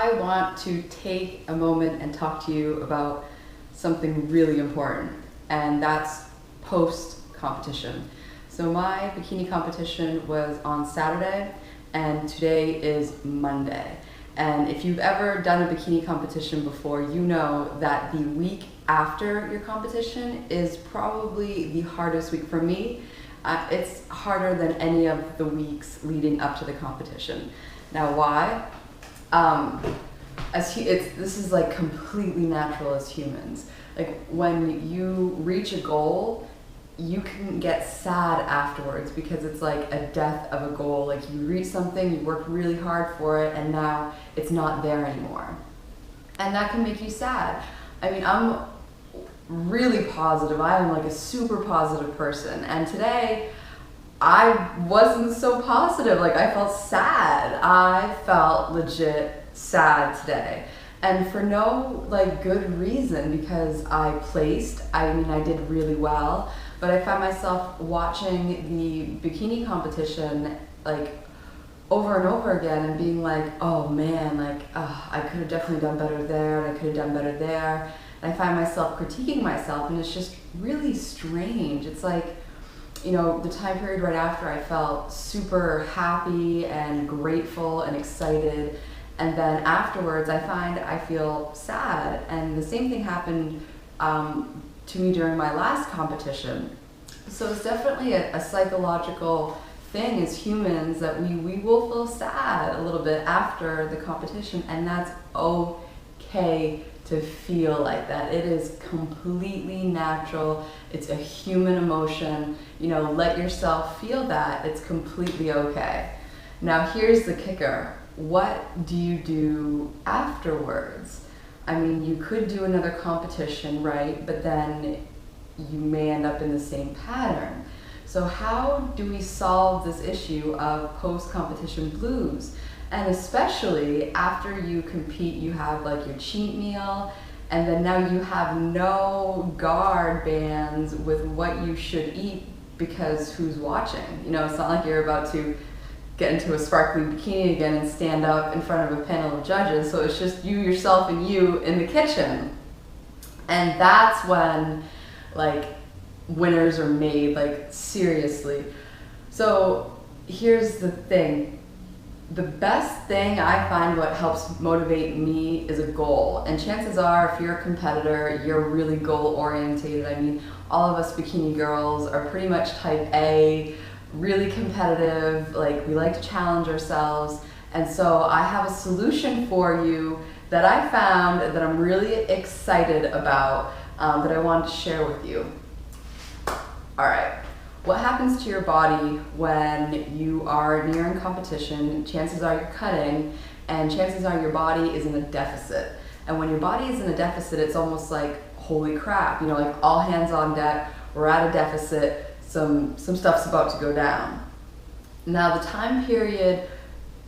I want to take a moment and talk to you about something really important, and that's post-competition. So my bikini competition was on Saturday, and today is Monday. And if you've ever done a bikini competition before, you know that the week after your competition is probably the hardest week for me. It's harder than any of the weeks leading up to the competition. Now, why? This is like completely natural as humans. Like when you reach a goal, you can get sad afterwards because it's like a death of a goal. Like you reach something, you worked really hard for it, and now it's not there anymore. And that can make you sad. I mean, I'm really positive. I am like a super positive person. And today, I wasn't so positive. Like I felt sad. I felt legit sad today. And for no like good reason, because I placed. I mean, I did really well. But I found myself watching the bikini competition like over and over again and being like, oh man, like I could have definitely done better there, and I could have done better there. And I find myself critiquing myself, and it's just really strange. It's like, you know, the time period right after, I felt super happy and grateful and excited. And then afterwards, I feel sad. And the same thing happened to me during my last competition. So it's definitely a psychological thing as humans that we will feel sad a little bit after the competition, and that's okay to feel like that. It is completely natural. It's a human emotion. You know, let yourself feel that. It's completely okay. Now here's the kicker. What do you do afterwards? I mean, you could do another competition, right? But then you may end up in the same pattern. So how do we solve this issue of post-competition blues? And especially after you compete, you have like your cheat meal, and then now you have no guard bands with what you should eat because who's watching? You know, it's not like you're about to get into a sparkly bikini again and stand up in front of a panel of judges. So it's just you, yourself, and you in the kitchen. And that's when like winners are made, like seriously. So here's the thing. The best thing I find, what helps motivate me, is a goal. And chances are, if you're a competitor, you're really goal orientated. I mean, all of us bikini girls are pretty much type A, really competitive, like we like to challenge ourselves. And so I have a solution for you that I found that I'm really excited about, that I wanted to share with you. All right, what happens to your body when you are nearing competition? Chances are you're cutting, and chances are your body is in a deficit. And when your body is in a deficit, it's almost like, holy crap, you know, like all hands on deck, we're at a deficit, some stuff's about to go down. Now the time period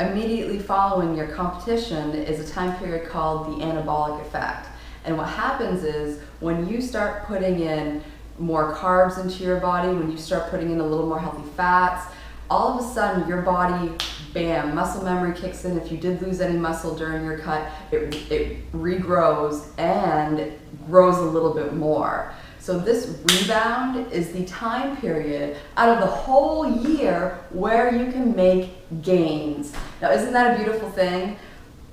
immediately following your competition is a time period called the anabolic effect. And what happens is when you start putting in more carbs into your body, when you start putting in a little more healthy fats, all of a sudden your body, bam, muscle memory kicks in. If you did lose any muscle during your cut, it regrows and grows a little bit more. So this rebound is the time period out of the whole year where you can make gains. Now, isn't that a beautiful thing?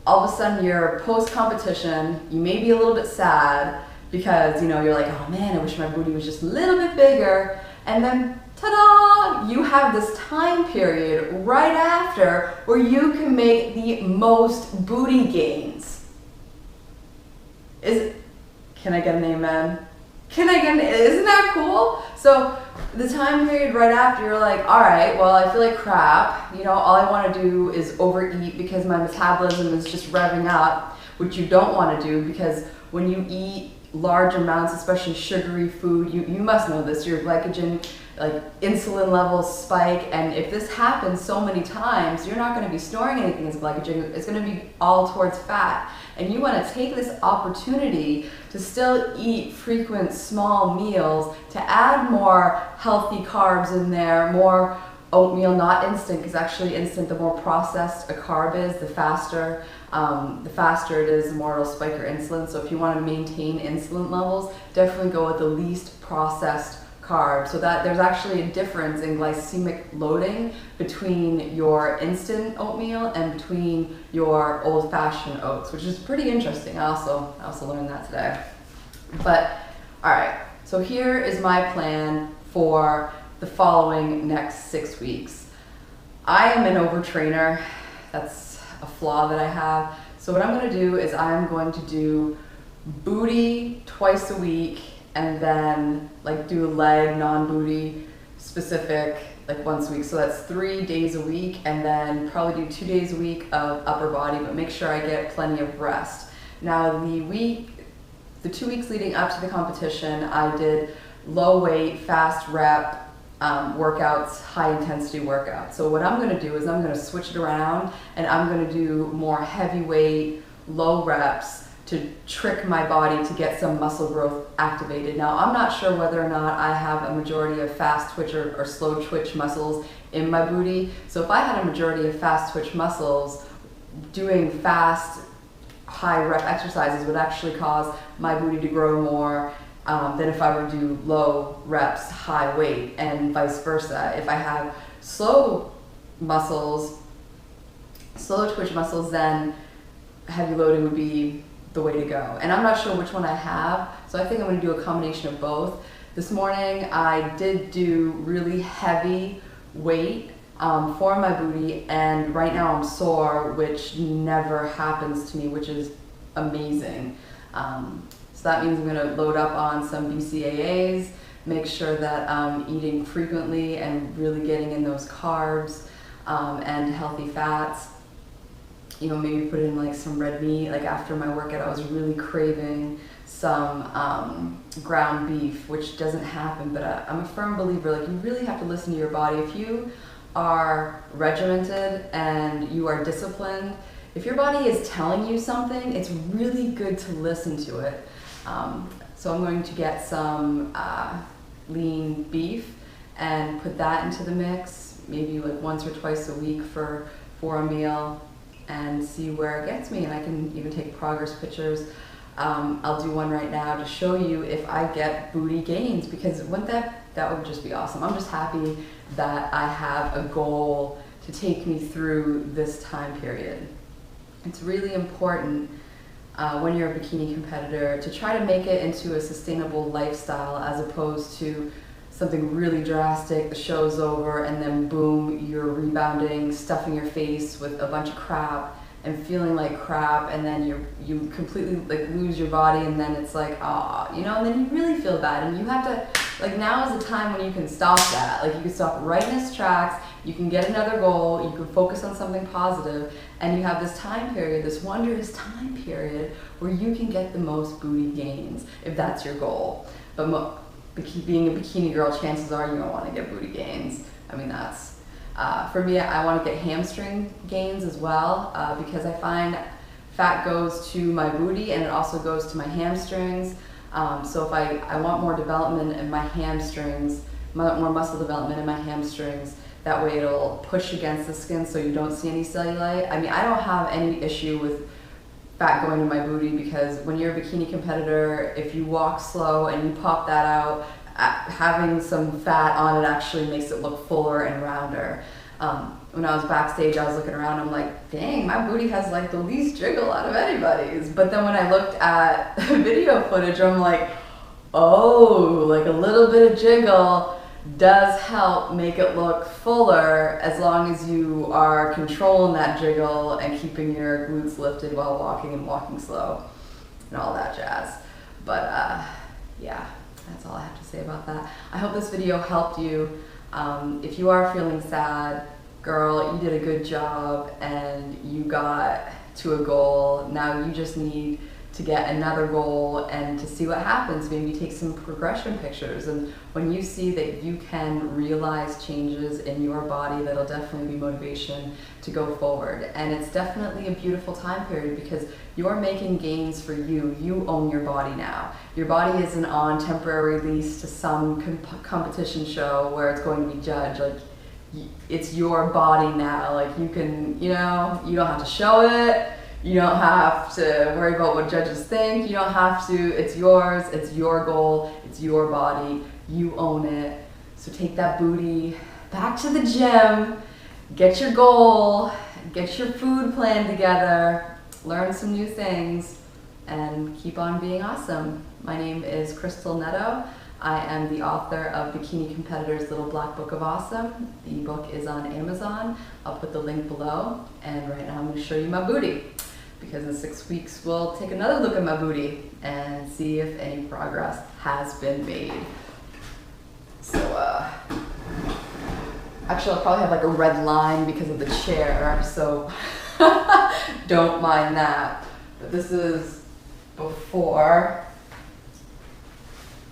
All of a sudden you're post-competition, you may be a little bit sad because, you know, you're like, oh man, I wish my booty was just a little bit bigger. And then, ta-da, you have this time period right after where you can make the most booty gains. Can I get an amen? Isn't that cool? So the time period right after, you're like, all right, well, I feel like crap. You know, all I want to do is overeat because my metabolism is just revving up, which you don't want to do, because when you eat large amounts, especially sugary food, you must know this, your glycogen, like insulin levels spike, and if this happens so many times, you're not going to be storing anything as glycogen, it's going to be all towards fat. And you want to take this opportunity to still eat frequent small meals, to add more healthy carbs in there, more oatmeal, not instant, because actually instant, the more processed a carb is, the faster The faster it is, the more it'll spike your insulin. So if you want to maintain insulin levels, definitely go with the least processed carbs. So that there's actually a difference in glycemic loading between your instant oatmeal and between your old-fashioned oats, which is pretty interesting. I also learned that today. But all right, so here is my plan for the following next 6 weeks. I am an overtrainer. That's a flaw that I have. So what I'm going to do is I'm going to do booty twice a week, and then like do a leg non-booty specific like once a week. So that's 3 days a week, and then probably do 2 days a week of upper body, but make sure I get plenty of rest. Now the 2 weeks leading up to the competition, I did low weight, fast rep workouts, high intensity workouts. So what I'm gonna do is I'm gonna switch it around, and I'm gonna do more heavyweight, low reps to trick my body to get some muscle growth activated. Now, I'm not sure whether or not I have a majority of fast twitch or slow twitch muscles in my booty. So if I had a majority of fast twitch muscles, doing fast, high rep exercises would actually cause my booty to grow more than if I were to do low reps, high weight, and vice versa. If I have slow twitch muscles, then heavy loading would be the way to go. And I'm not sure which one I have, so I think I'm going to do a combination of both. This morning I did do really heavy weight for my booty, and right now I'm sore, which never happens to me, which is amazing. So that means I'm going to load up on some BCAAs, make sure that I'm eating frequently and really getting in those carbs and healthy fats. You know, maybe put in like some red meat. Like after my workout, I was really craving some ground beef, which doesn't happen, but I'm a firm believer, like you really have to listen to your body. If you are regimented and you are disciplined, if your body is telling you something, it's really good to listen to it. So I'm going to get some lean beef and put that into the mix, maybe like once or twice a week for a meal, and see where it gets me. And I can even take progress pictures. I'll do one right now to show you if I get booty gains, because wouldn't that would just be awesome. I'm just happy that I have a goal to take me through this time period. It's really important when you're a bikini competitor to try to make it into a sustainable lifestyle, as opposed to something really drastic, the show's over, and then boom, you're rebounding, stuffing your face with a bunch of crap and feeling like crap, and then you completely like lose your body, and then it's like, ah, you know, and then you really feel bad, and you have to, like, now is the time when you can stop that. Like, you can stop right in its tracks, you can get another goal, you can focus on something positive, and you have this time period, this wondrous time period where you can get the most booty gains, if that's your goal. But being a bikini girl, chances are you don't want to get booty gains. I mean, that's, for me, I want to get hamstring gains as well, because I find fat goes to my booty and it also goes to my hamstrings. So if I want more development in my hamstrings, more muscle development in my hamstrings, that way it'll push against the skin so you don't see any cellulite. I mean, I don't have any issue with fat going to my booty, because when you're a bikini competitor, if you walk slow and you pop that out, having some fat on it actually makes it look fuller and rounder. When I was backstage, I was looking around, I'm like, dang, my booty has like the least jiggle out of anybody's. But then when I looked at video footage, I'm like, oh, like a little bit of jiggle does help make it look fuller, as long as you are controlling that jiggle and keeping your glutes lifted while walking and walking slow and all that jazz. But yeah, that's all I have to say about that. I hope this video helped you. If you are feeling sad, girl, you did a good job and you got to a goal. Now you just need to get another goal and to see what happens. Maybe take some progression pictures, and when you see that you can realize changes in your body, that'll definitely be motivation to go forward. And it's definitely a beautiful time period, because you're making gains for you. You own your body now. Your body isn't on temporary lease to some competition show where it's going to be judged. Like, it's your body now. Like, you can, you know, you don't have to show it. You don't have to worry about what judges think. You don't have to. It's yours. It's your goal. It's your body. You own it. So take that booty back to the gym. Get your goal. Get your food plan together. Learn some new things. And keep on being awesome. My name is Crystal Netto. I am the author of Bikini Competitor's Little Black Book of Awesome. The book is on Amazon. I'll put the link below. And right now I'm going to show you my booty. Because in 6 weeks we'll take another look at my booty and see if any progress has been made. So, actually I'll probably have like a red line because of the chair, so don't mind that. But this is before.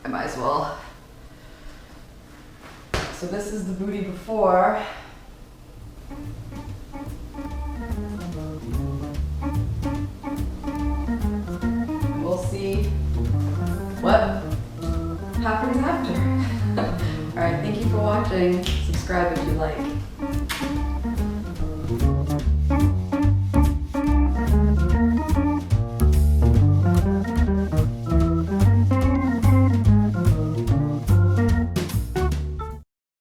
I might as well. So this is the booty before. We'll see what happens after. Alright, thank you for watching. Subscribe if you like.